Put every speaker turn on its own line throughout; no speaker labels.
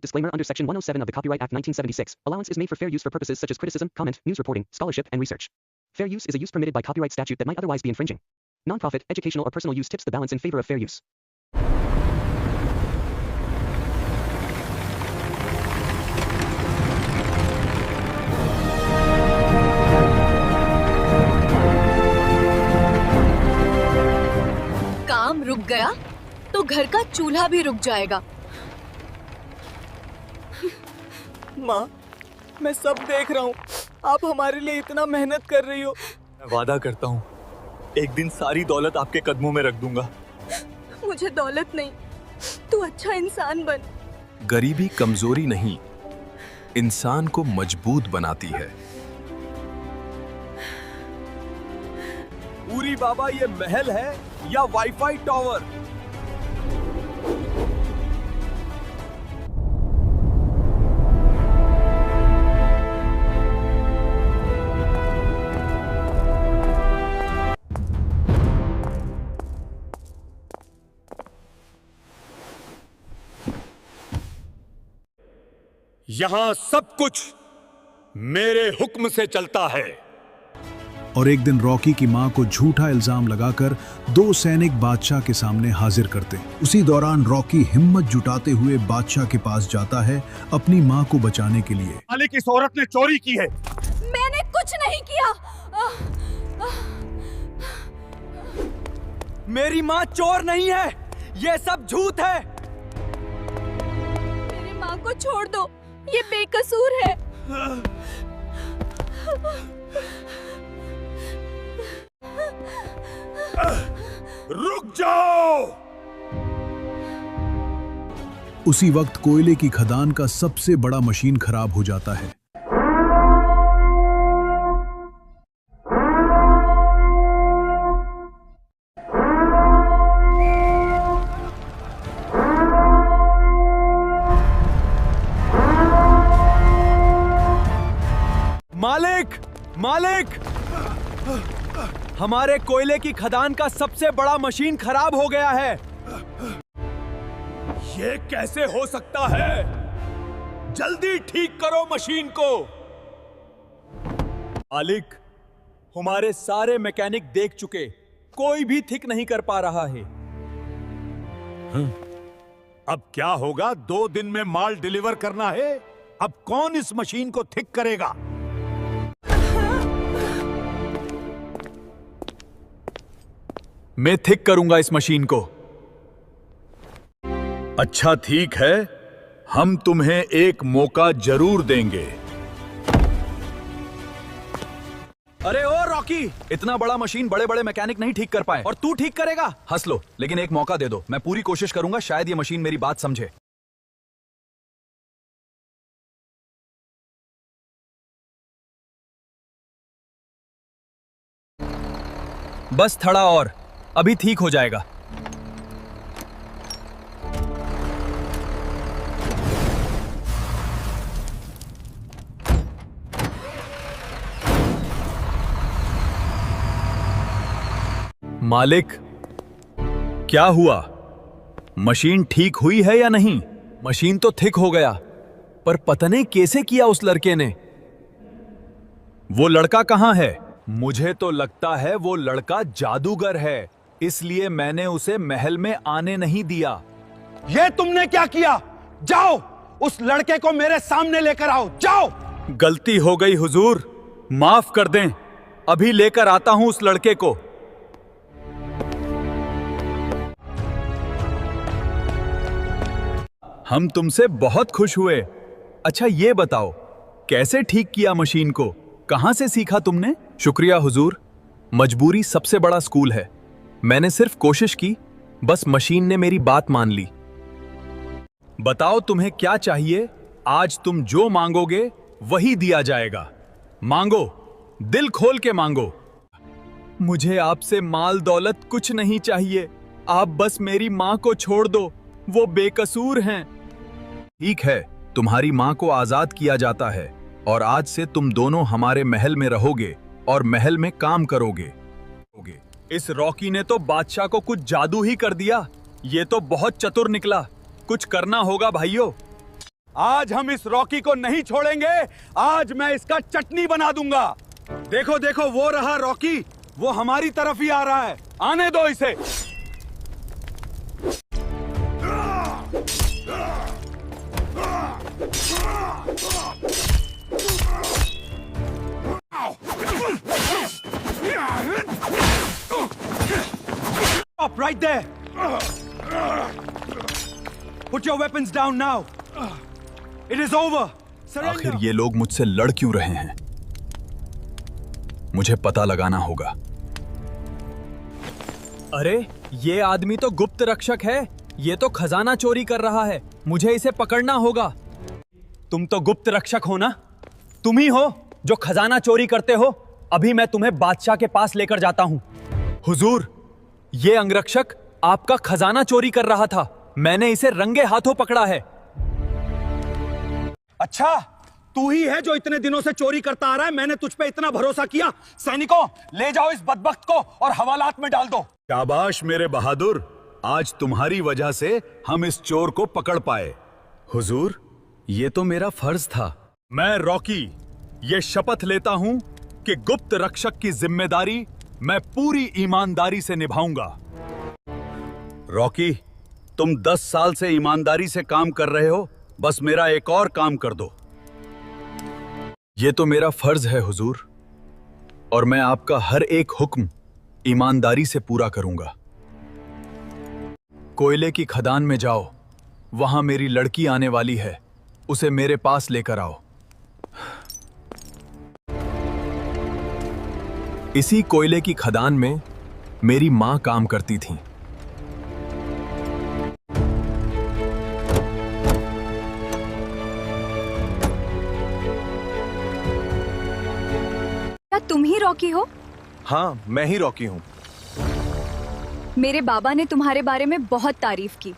Disclaimer under Section 107 of the Copyright Act 1976, allowance is made for fair use for purposes such as criticism, comment, news reporting, scholarship, and research. Fair use is a use permitted by copyright statute that might otherwise be infringing. Non-profit, educational or personal use tips the balance in favor of fair use.
काम रुक गया तो घर का चूल्हा भी रुक जाएगा।
माँ, मैं सब देख रहा हूँ। आप हमारे लिए इतना मेहनत कर रही हो।
मैं वादा करता हूँ, एक दिन सारी दौलत आपके कदमों में रख दूंगा।
मुझे दौलत नहीं, तू अच्छा इंसान बन।
गरीबी कमजोरी नहीं, इंसान को मजबूत बनाती है।
पूरी बाबा, ये महल है या वाईफाई टावर?
यहां सब कुछ मेरे हुक्म से चलता है।
और एक दिन रॉकी की मां को झूठा इल्जाम लगाकर दो सैनिक बादशाह के सामने हाजिर करते। उसी दौरान रॉकी हिम्मत जुटाते हुए बादशाह के पास जाता है अपनी मां को बचाने के लिए।
मालिक, इस औरत ने चोरी की है।
मैंने कुछ नहीं किया।
मेरी माँ चोर नहीं है, ये सब झूठ है।
मेरी माँ को छोड़ दो, ये बेकसूर है।
रुक जाओ।
उसी वक्त कोयले की खदान का सबसे बड़ा मशीन खराब हो जाता है।
मालिक, मालिक, हमारे कोयले की खदान का सबसे बड़ा मशीन खराब हो गया है।
ये कैसे हो सकता है? जल्दी ठीक करो मशीन को।
मालिक, हमारे सारे मैकेनिक देख चुके, कोई भी ठीक नहीं कर पा रहा है।
अब क्या होगा? 2 दिन में माल डिलीवर करना है। अब कौन इस मशीन को ठीक करेगा?
मैं ठीक करूंगा इस मशीन को।
अच्छा, ठीक है, हम तुम्हें एक मौका जरूर देंगे।
अरे ओ रॉकी, इतना बड़ा मशीन बड़े बड़े मैकेनिक नहीं ठीक कर पाए और तू ठीक करेगा? हंस लो, लेकिन एक मौका दे दो। मैं पूरी कोशिश करूंगा, शायद ये मशीन मेरी बात समझे। बस थोड़ा और, अभी ठीक हो जाएगा। मालिक, क्या हुआ? मशीन ठीक हुई है या नहीं? मशीन तो ठीक हो गया, पर पता नहीं कैसे किया उस लड़के ने। वो लड़का कहां है? मुझे तो लगता है वो लड़का जादूगर है, इसलिए मैंने उसे महल में आने नहीं दिया।
ये तुमने क्या किया? जाओ, उस लड़के को मेरे सामने लेकर आओ, जाओ।
गलती हो गई हुजूर, माफ कर दें। अभी लेकर आता हूं उस लड़के को। हम तुमसे बहुत खुश हुए। अच्छा ये बताओ, कैसे ठीक किया मशीन को? कहां से सीखा तुमने? शुक्रिया हुजूर, मजबूरी सबसे बड़ा स्कूल है। मैंने सिर्फ कोशिश की, बस मशीन ने मेरी बात मान ली। बताओ तुम्हें क्या चाहिए? आज तुम जो मांगोगे वही दिया जाएगा। मांगो, दिल खोल के मांगो। मुझे आपसे माल दौलत कुछ नहीं चाहिए, आप बस मेरी मां को छोड़ दो, वो बेकसूर हैं। ठीक है, तुम्हारी मां को आजाद किया जाता है और आज से तुम दोनों हमारे महल में रहोगे और महल में काम करोगे। इस रॉकी ने तो बादशाह को कुछ जादू ही कर दिया। ये तो बहुत चतुर निकला। कुछ करना होगा भाइयों। आज हम इस रॉकी को नहीं छोड़ेंगे। आज मैं इसका चटनी बना दूंगा। देखो देखो, वो रहा रॉकी, वो हमारी तरफ ही आ रहा है। आने दो इसे। Stop right there. Put your weapons down now. It is over. आखिर ये लोग मुझसे लड़ क्यों रहे हैं? मुझे पता लगाना होगा।
अरे ये आदमी तो गुप्त रक्षक है। ये तो खजाना चोरी कर रहा है। मुझे इसे पकड़ना होगा। तुम तो गुप्त रक्षक हो ना? तुम ही हो जो खजाना चोरी करते हो। अभी मैं तुम्हें बादशाह के पास लेकर जाता हूं। हुजूर, ये अंगरक्षक आपका खजाना चोरी कर रहा था। मैंने इसे रंगे हाथों पकड़ा है।
अच्छा, तू ही है जो इतने दिनों से चोरी करता आ रहा है। मैंने तुझ पे इतना भरोसा किया। सैनिकों, ले जाओ इस बदबख्त को और हवालात में डाल दो। शाबाश मेरे बहादुर, आज तुम्हारी वजह से हम इस चोर को पकड़ पाए। हुजूर, ये तो मेरा फर्ज था। मैं रॉकी ये शपथ लेता हूं कि गुप्त रक्षक की जिम्मेदारी मैं पूरी ईमानदारी से निभाऊंगा। रॉकी, तुम 10 साल से ईमानदारी से काम कर रहे हो। बस मेरा एक और काम कर दो। ये तो मेरा फर्ज है हुजूर, और मैं आपका हर एक हुक्म ईमानदारी से पूरा करूंगा। कोयले की खदान में जाओ, वहां मेरी लड़की आने वाली है। उसे मेरे पास लेकर आओ। इसी कोयले की खदान में मेरी मां काम करती थी।
क्या तुम ही रॉकी हो?
हाँ, मैं ही रॉकी हूँ।
मेरे बाबा ने तुम्हारे बारे में बहुत तारीफ की।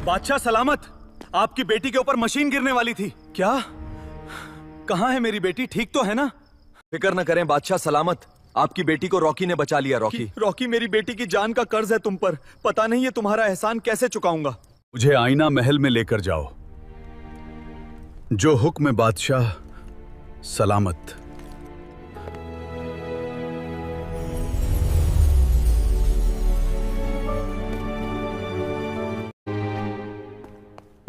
बादशाह सलामत, आपकी बेटी के ऊपर मशीन गिरने वाली थी। क्या? कहाँ है मेरी बेटी? ठीक तो है ना?
फिक्र न करें बादशाह सलामत, आपकी बेटी को रॉकी ने बचा लिया।
रॉकी, मेरी बेटी की जान का कर्ज है तुम पर। पता नहीं ये तुम्हारा एहसान कैसे चुकाऊंगा। मुझे आईना महल में लेकर जाओ। जो हुक्म है बादशाह सलामत।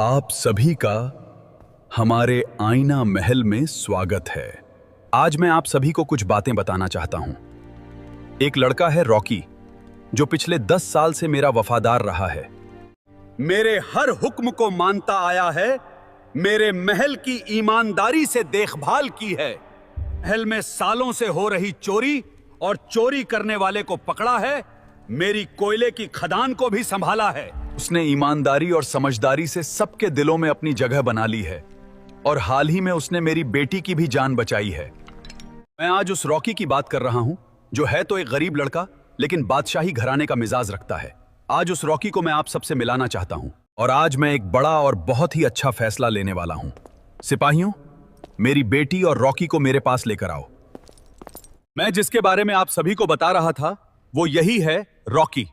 आप सभी का हमारे आईना महल में स्वागत है। आज मैं आप सभी को कुछ बातें बताना चाहता हूं। एक लड़का है रॉकी, जो पिछले 10 साल से मेरा वफादार रहा है। मेरे हर हुक्म को मानता आया है। मेरे महल की ईमानदारी से देखभाल की है। महल में सालों से हो रही चोरी और चोरी करने वाले को पकड़ा है। मेरी कोयले की खदान को भी संभाला है। उसने ईमानदारी और समझदारी से सबके दिलों में अपनी जगह बना ली है, और हाल ही में उसने मेरी बेटी की भी जान बचाई है। मैं आज उस रॉकी की बात कर रहा हूं, जो है तो एक गरीब लड़का, लेकिन बादशाही घराने का मिजाज रखता है। आज उस रॉकी को मैं आप सबसे मिलाना चाहता हूं, और आज मैं एक बड़ा और बहुत ही अच्छा फैसला लेने वाला हूं। सिपाहियों, मेरी बेटी और रॉकी को मेरे पास लेकर आओ। मैं जिसके बारे में आप सभी को बता रहा था, वो यही है रॉकी।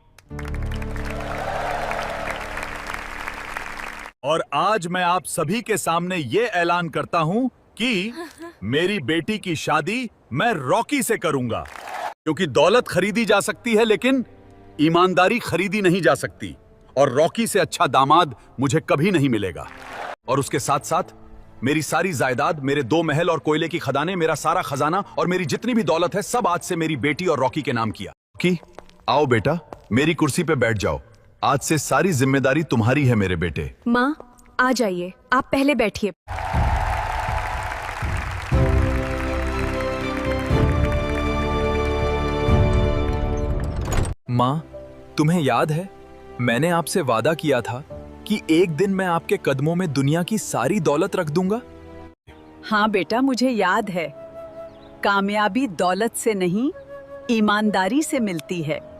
और आज मैं आप सभी के सामने ये ऐलान करता हूं कि मेरी बेटी की शादी मैं रॉकी से करूंगा। क्योंकि दौलत खरीदी जा सकती है, लेकिन ईमानदारी खरीदी नहीं जा सकती, और रॉकी से अच्छा दामाद मुझे कभी नहीं मिलेगा। और उसके साथ साथ मेरी सारी जायदाद, मेरे 2 महल और कोयले की खदानें, मेरा सारा खजाना और मेरी जितनी भी दौलत है, सब आज से मेरी बेटी और रॉकी के नाम किया। रॉकी, आओ बेटा, मेरी कुर्सी पे बैठ जाओ। आज से सारी जिम्मेदारी तुम्हारी है मेरे बेटे।
माँ, आ जाइए, आप पहले बैठिए।
माँ, तुम्हें याद है, मैंने आपसे वादा किया था कि एक दिन मैं आपके कदमों में दुनिया की सारी दौलत रख दूंगा।
हाँ बेटा, मुझे याद है। कामयाबी दौलत से नहीं, ईमानदारी से मिलती है।